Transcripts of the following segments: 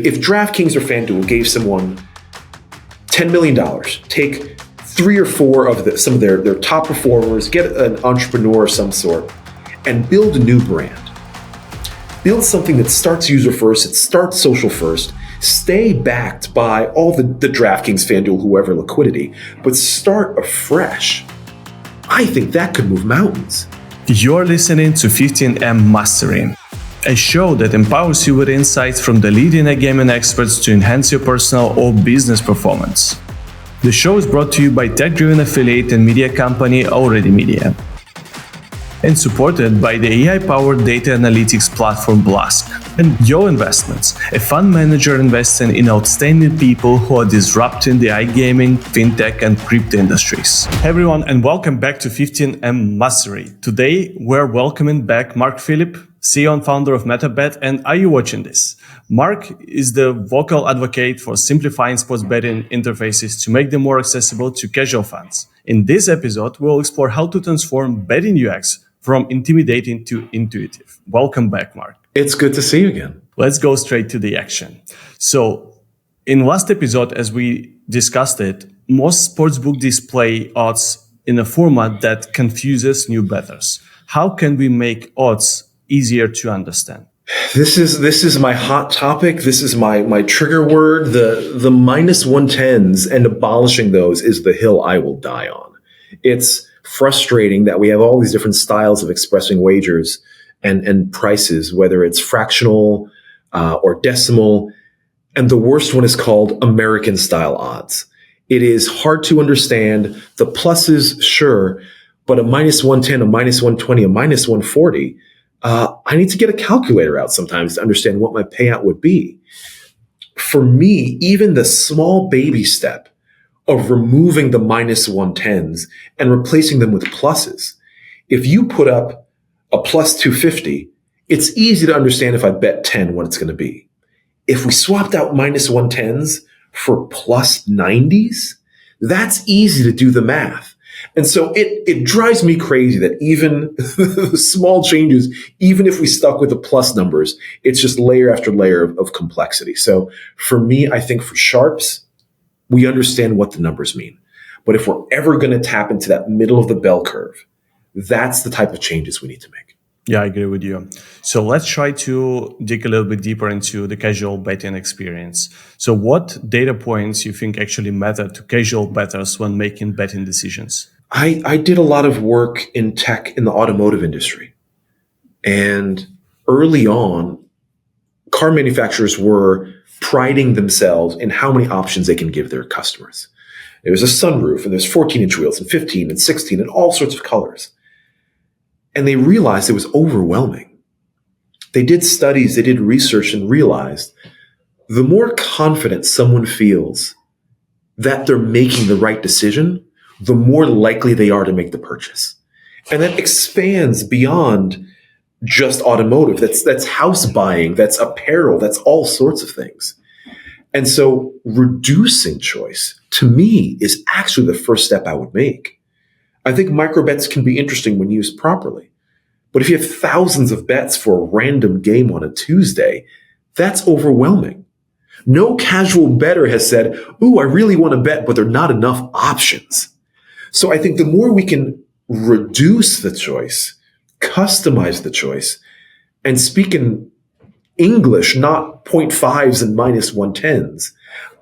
If DraftKings or FanDuel gave someone $10 million, take 3 or 4 of some of their top performers, get an entrepreneur of some sort, and build a new brand. Build something that starts user first, it starts social first, stay backed by all the DraftKings, FanDuel, whoever liquidity, but start afresh. I think that could move mountains. You're listening to 15M Mastering, a show that empowers you with insights from the leading iGaming experts to enhance your personal or business performance. The show is brought to you by tech-driven affiliate and media company Already Media, and supported by the AI-powered data analytics platform Blask, and Yo Investments, a fund manager investing in outstanding people who are disrupting the iGaming, fintech, and crypto industries. Hey everyone, and welcome back to 15M Mastery. Today, we're welcoming back Mark Phillip, CEO and founder of MetaBet. And are you watching this? Mark is the vocal advocate for simplifying sports betting interfaces to make them more accessible to casual fans. In this episode, we'll explore how to transform betting UX from intimidating to intuitive. Welcome back, Mark. It's good to see you again. Let's go straight to the action. So, in last episode, as we discussed it, most sportsbook display odds in a format that confuses new bettors. How can we make odds easier to understand? This is my hot topic. This is my trigger word. The minus 110s and abolishing those is the hill I will die on. It's frustrating that we have all these different styles of expressing wagers and prices, whether it's fractional or decimal. And the worst one is called American style odds. It is hard to understand. The pluses, sure, but a minus 110, a minus 120, a minus 140, I need to get a calculator out sometimes to understand what my payout would be. For me, even the small baby step of removing the minus 110s and replacing them with pluses. If you put up a plus 250, it's easy to understand if I bet 10 what it's going to be. If we swapped out minus 110s for plus 90s, that's easy to do the math. And so it drives me crazy that even the small changes, even if we stuck with the plus numbers, it's just layer after layer of complexity. So for me, I think for sharps, we understand what the numbers mean. But if we're ever going to tap into that middle of the bell curve, that's the type of changes we need to make. Yeah, I agree with you. So let's try to dig a little bit deeper into the casual betting experience. So what data points you think actually matter to casual bettors when making betting decisions? I did a lot of work in tech in the automotive industry. And early on, car manufacturers were priding themselves in how many options they can give their customers. There's a sunroof, and there's 14-inch wheels, and 15, and 16, and all sorts of colors. And they realized it was overwhelming. They did studies, they did research, and realized the more confident someone feels that they're making the right decision, the more likely they are to make the purchase. And that expands beyond just automotive. That's house buying, that's apparel, that's all sorts of things. And so reducing choice, to me, is actually the first step I would make. I think microbets can be interesting when used properly. But if you have thousands of bets for a random game on a Tuesday, that's overwhelming. No casual bettor has said, ooh, I really want to bet, but there are not enough options. So I think the more we can reduce the choice, customize the choice, and speak in English, not 0.5s and minus 110s,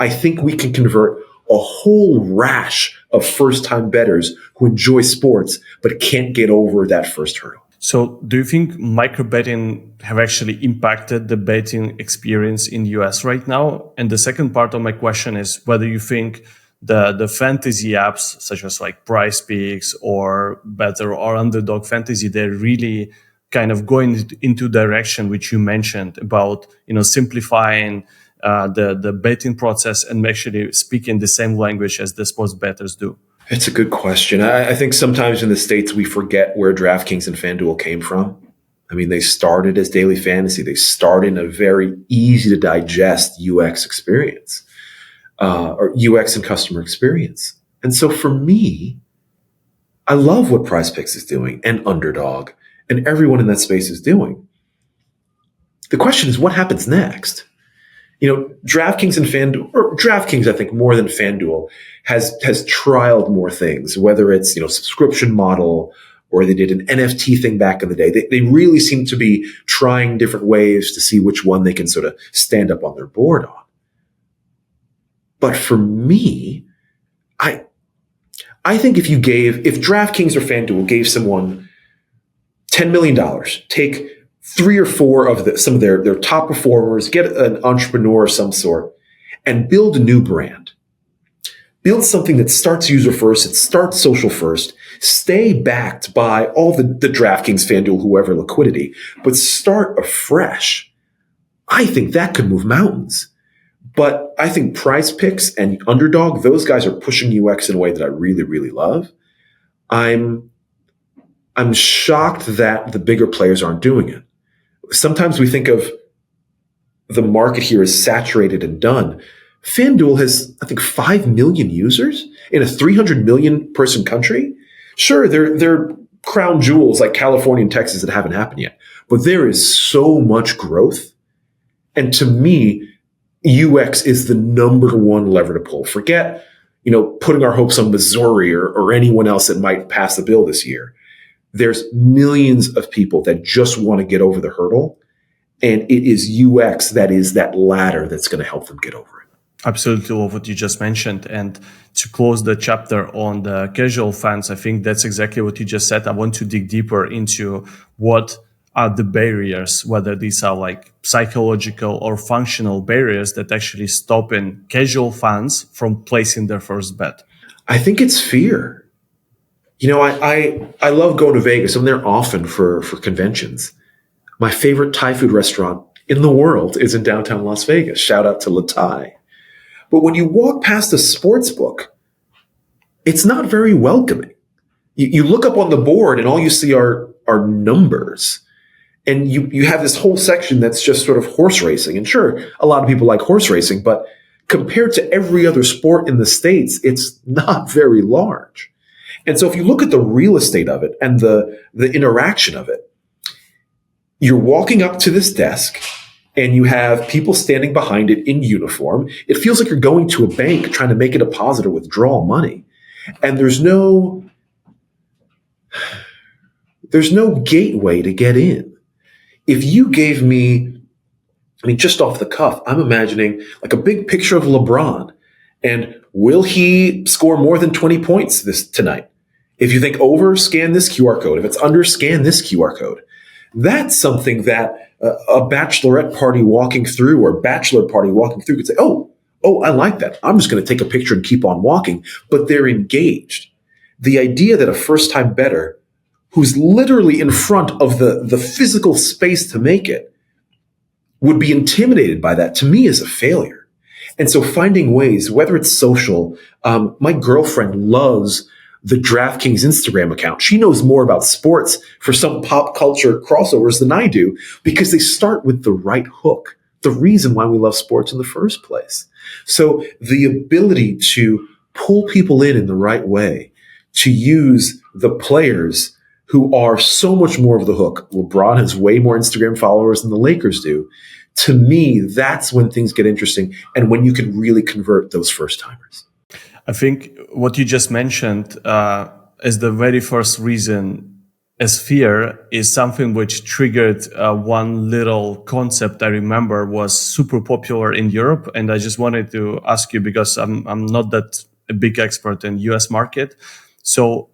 I think we can convert a whole rash of first-time bettors who enjoy sports but can't get over that first hurdle. So do you think micro-betting have actually impacted the betting experience in the US right now? And the second part of my question is whether you think the fantasy apps, such as like Prize Picks or Better or Underdog Fantasy, they're really kind of going into direction which you mentioned about, simplifying the betting process and actually speaking the same language as the sports bettors do. It's a good question. I think sometimes in the States we forget where DraftKings and FanDuel came from. I mean, they started as daily fantasy. They started in a very easy to digest UX experience. Or UX and customer experience. And so for me, I love what Prize Picks is doing and Underdog and everyone in that space is doing. The question is, what happens next? DraftKings and FanDuel, or DraftKings, I think more than FanDuel, has trialed more things, whether it's, subscription model, or they did an NFT thing back in the day. They really seem to be trying different ways to see which one they can sort of stand up on their board on. But for me, I think if DraftKings or FanDuel gave someone $10 million, take 3 or 4 of some of their top performers, get an entrepreneur of some sort, and build a new brand. Build something that starts user first, it starts social first, stay backed by all the DraftKings, FanDuel, whoever liquidity, but start afresh. I think that could move mountains. But I think Prize Picks and Underdog, those guys are pushing UX in a way that I really, really love. I'm shocked that the bigger players aren't doing it. Sometimes we think of the market here as saturated and done. FanDuel has, I think, 5 million users in a 300 million person country. Sure, they're crown jewels like California and Texas that haven't happened yet. But there is so much growth. And to me, UX is the number one lever to pull. Forget, putting our hopes on Missouri or anyone else that might pass the bill this year. There's millions of people that just want to get over the hurdle. And it is UX that is that ladder that's going to help them get over it. Absolutely love what you just mentioned. And to close the chapter on the casual fans, I think that's exactly what you just said. I want to dig deeper into what are the barriers, whether these are like psychological or functional barriers that actually stop in casual fans from placing their first bet. I think it's fear. I love going to Vegas. I'm there often for conventions. My favorite Thai food restaurant in the world is in downtown Las Vegas. Shout out to La Thai. But when you walk past a sports book, it's not very welcoming. You look up on the board and all you see are numbers. And you have this whole section that's just sort of horse racing. And sure, a lot of people like horse racing, but compared to every other sport in the States, it's not very large. And so if you look at the real estate of it and the interaction of it, you're walking up to this desk and you have people standing behind it in uniform. It feels like you're going to a bank trying to make a deposit or withdraw money. And there's no gateway to get in. If you gave me, just off the cuff, I'm imagining like a big picture of LeBron and will he score more than 20 points tonight? If you think over, scan this QR code. If it's under, scan this QR code. That's something that a bachelorette party walking through or bachelor party walking through could say, oh, I like that. I'm just going to take a picture and keep on walking. But they're engaged. The idea that a first-time bettor who's literally in front of the physical space to make it would be intimidated by that, to me, is a failure. And so finding ways, whether it's social, my girlfriend loves the DraftKings Instagram account. She knows more about sports for some pop culture crossovers than I do because they start with the right hook, the reason why we love sports in the first place. So the ability to pull people in the right way, to use the players who are so much more of the hook. LeBron has way more Instagram followers than the Lakers do. To me, that's when things get interesting and when you can really convert those first timers. I think what you just mentioned as the very first reason as fear is something which triggered one little concept I remember was super popular in Europe. And I just wanted to ask you because I'm not that a big expert in US market. So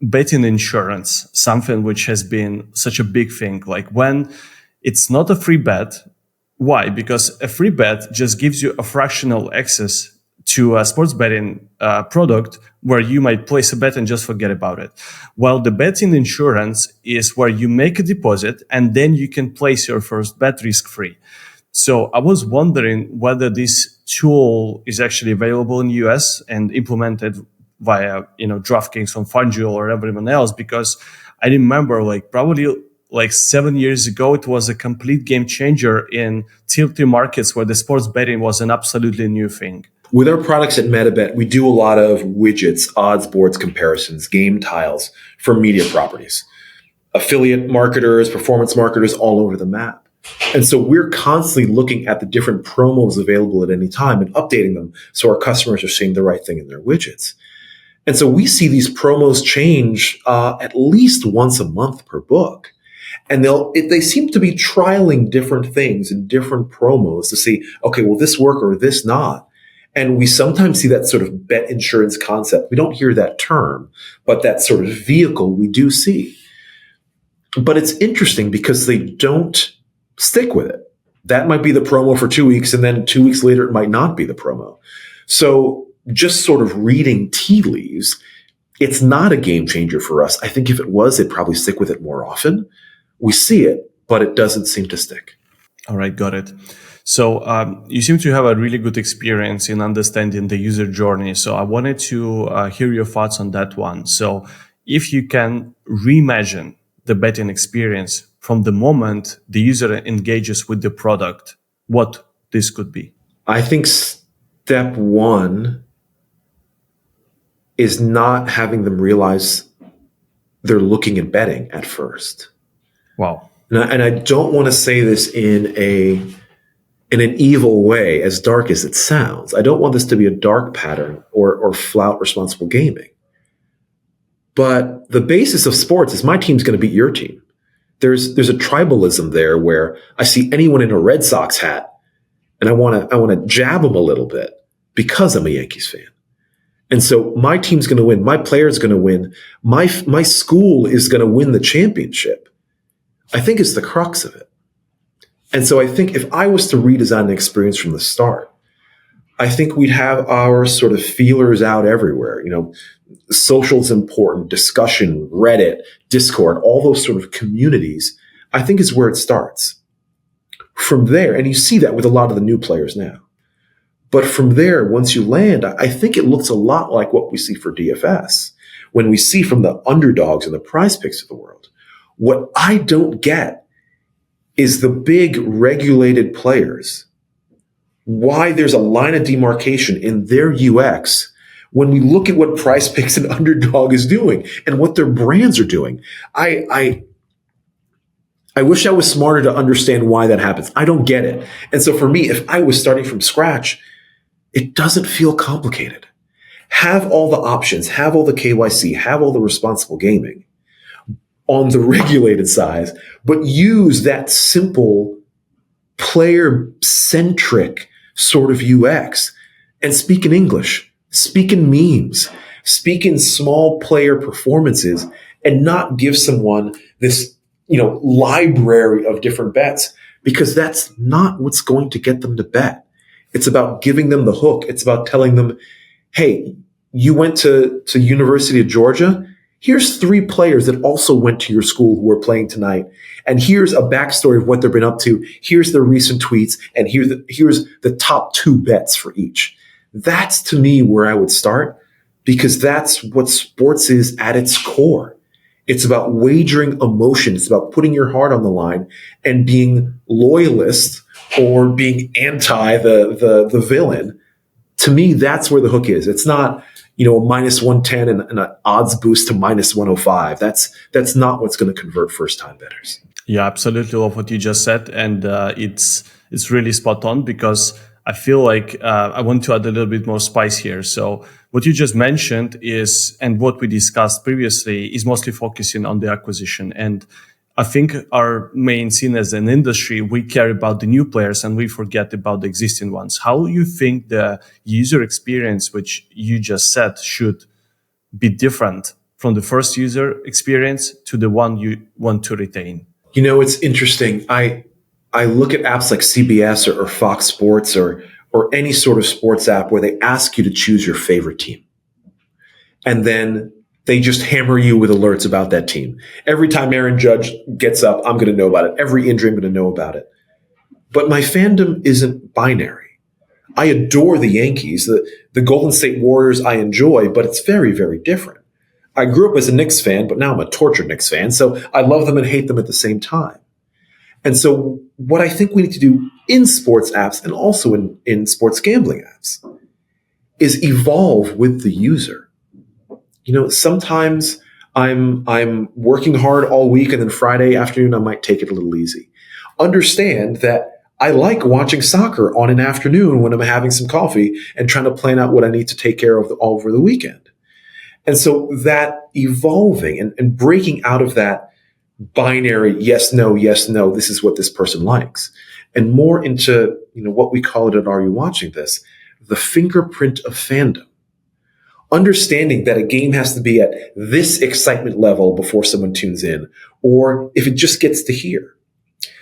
betting insurance, something which has been such a big thing, like when it's not a free bet. Why? Because a free bet just gives you a fractional access to a sports betting product where you might place a bet and just forget about it. While the betting insurance is where you make a deposit and then you can place your first bet risk-free. So I was wondering whether this tool is actually available in the US and implemented via, DraftKings on FanDuel or everyone else, because I remember probably 7 years ago, it was a complete game changer in tier 3 markets where the sports betting was an absolutely new thing. With our products at MetaBet, we do a lot of widgets, odds boards comparisons, game tiles for media properties, affiliate marketers, performance marketers all over the map. And so we're constantly looking at the different promos available at any time and updating them so our customers are seeing the right thing in their widgets. And so we see these promos change at least once a month per book. And they seem to be trialing different things and different promos to see, okay, will this work or this not? And we sometimes see that sort of bet insurance concept. We don't hear that term, but that sort of vehicle we do see. But it's interesting because they don't stick with it. That might be the promo for 2 weeks, and then 2 weeks later, it might not be the promo. So just sort of reading tea leaves, it's not a game changer for us. I think if it was, they'd probably stick with it more often. We see it, but it doesn't seem to stick. All right, got it. So you seem to have a really good experience in understanding the user journey. So I wanted to hear your thoughts on that one. So if you can reimagine the betting experience from the moment the user engages with the product, what this could be? I think step one is not having them realize they're looking at betting at first. Wow. And I don't want to say this in an evil way, as dark as it sounds. I don't want this to be a dark pattern or flout responsible gaming. But the basis of sports is my team's going to beat your team. There's a tribalism there where I see anyone in a Red Sox hat and I want to jab them a little bit because I'm a Yankees fan. And so my team's going to win. My player's going to win. My school is going to win the championship. I think it's the crux of it. And so I think if I was to redesign the experience from the start, I think we'd have our sort of feelers out everywhere. Social's important, discussion, Reddit, Discord, all those sort of communities, I think is where it starts. From there, and you see that with a lot of the new players now. But from there, once you land, I think it looks a lot like what we see for DFS. When we see from the underdogs and the prize picks of the world, what I don't get is the big regulated players, why there's a line of demarcation in their UX when we look at what prize picks and underdog is doing and what their brands are doing. I wish I was smarter to understand why that happens. I don't get it. And so for me, if I was starting from scratch, it doesn't feel complicated. Have all the options, have all the KYC, have all the responsible gaming on the regulated side, but use that simple player-centric sort of UX and speak in English, speak in memes, speak in small player performances, and not give someone this, library of different bets, because that's not what's going to get them to bet. It's about giving them the hook. It's about telling them, hey, you went to University of Georgia. Here's 3 players that also went to your school who are playing tonight. And here's a backstory of what they've been up to. Here's their recent tweets. And here's the top 2 bets for each. That's to me where I would start, because that's what sports is at its core. It's about wagering emotion. It's about putting your heart on the line and being loyalist or being anti the villain. To me, that's where the hook is. It's not, a -110 and an odds boost to -105. That's not what's going to convert first-time bettors. Yeah, absolutely love what you just said. And it's really spot on, because I feel like I want to add a little bit more spice here. So what you just mentioned is, and what we discussed previously, is mostly focusing on the acquisition. And I think our main scene as an industry, we care about the new players and we forget about the existing ones. How do you think the user experience, which you just said, should be different from the first user experience to the one you want to retain? It's interesting. I look at apps like CBS or Fox Sports or any sort of sports app where they ask you to choose your favorite team. And then they just hammer you with alerts about that team. Every time Aaron Judge gets up, I'm going to know about it. Every injury, I'm going to know about it. But my fandom isn't binary. I adore the Yankees. The Golden State Warriors I enjoy, but it's very, very different. I grew up as a Knicks fan, but now I'm a tortured Knicks fan. So I love them and hate them at the same time. And so what I think we need to do in sports apps and also in sports gambling apps is evolve with the user. Sometimes I'm working hard all week and then Friday afternoon I might take it a little easy. Understand that I like watching soccer on an afternoon when I'm having some coffee and trying to plan out what I need to take care of over the weekend. And so that evolving and breaking out of that binary, yes, no, this is what this person likes, and more into, what we call it at Are You Watching This? The fingerprint of fandom. Understanding that a game has to be at this excitement level before someone tunes in, or if it just gets to here.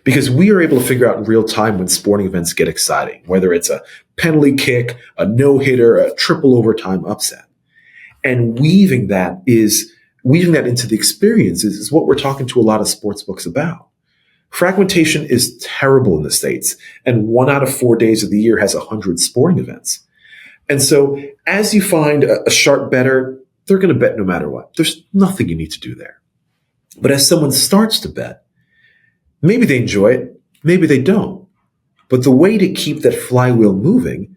Because we are able to figure out in real time when sporting events get exciting, whether it's a penalty kick, a no-hitter, a triple overtime upset. And weaving that into the experiences is what we're talking to a lot of sportsbooks about. Fragmentation is terrible in the States, and 1 out of 4 days of the year has 100 sporting events. And so as you find a sharp bettor, they're going to bet no matter what. There's nothing you need to do there. But as someone starts to bet, maybe they enjoy it, maybe they don't. But the way to keep that flywheel moving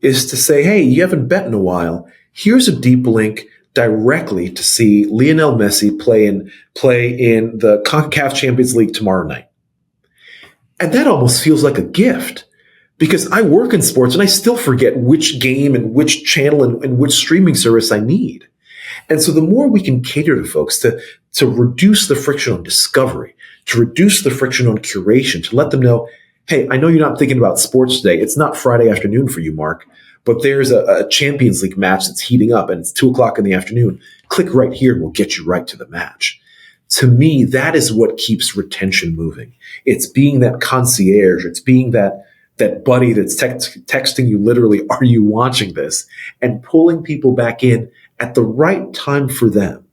is to say, hey, you haven't bet in a while. Here's a deep link directly to see Lionel Messi play in the CONCACAF Champions League tomorrow night. And that almost feels like a gift, because I work in sports and I still forget which game and which channel and which streaming service I need. And so the more we can cater to folks to reduce the friction on discovery, to reduce the friction on curation, to let them know, hey, I know you're not thinking about sports today. It's not Friday afternoon for you, Mark, but there's a Champions League match that's heating up and it's 2:00 in the afternoon. Click right here and we'll get you right to the match. To me, that is what keeps retention moving. It's being that concierge. It's being that buddy that's texting you literally, are you watching this? And pulling people back in at the right time for them.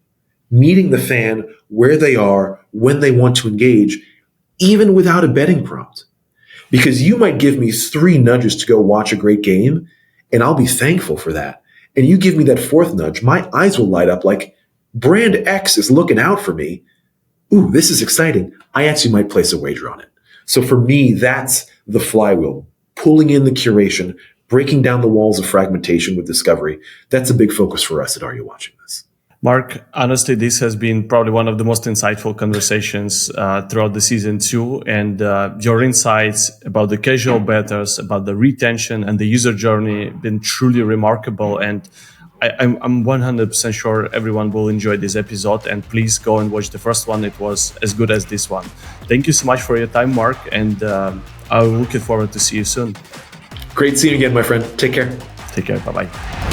Meeting the fan where they are, when they want to engage, even without a betting prompt. Because you might give me 3 nudges to go watch a great game, and I'll be thankful for that. And you give me that 4th nudge, my eyes will light up like brand X is looking out for me. Ooh, this is exciting. I actually might place a wager on it. So for me, that's the flywheel, pulling in the curation, breaking down the walls of fragmentation with discovery. That's a big focus for us at Are You Watching This? Mark, honestly, this has been probably one of the most insightful conversations throughout the season 2. And your insights about the casual bettors, about the retention and the user journey been truly remarkable. And I'm 100% sure everyone will enjoy this episode. And please go and watch the first one. It was as good as this one. Thank you so much for your time, Mark. And I'm looking forward to see you soon. Great seeing you again, my friend. Take care. Take care. Bye-bye.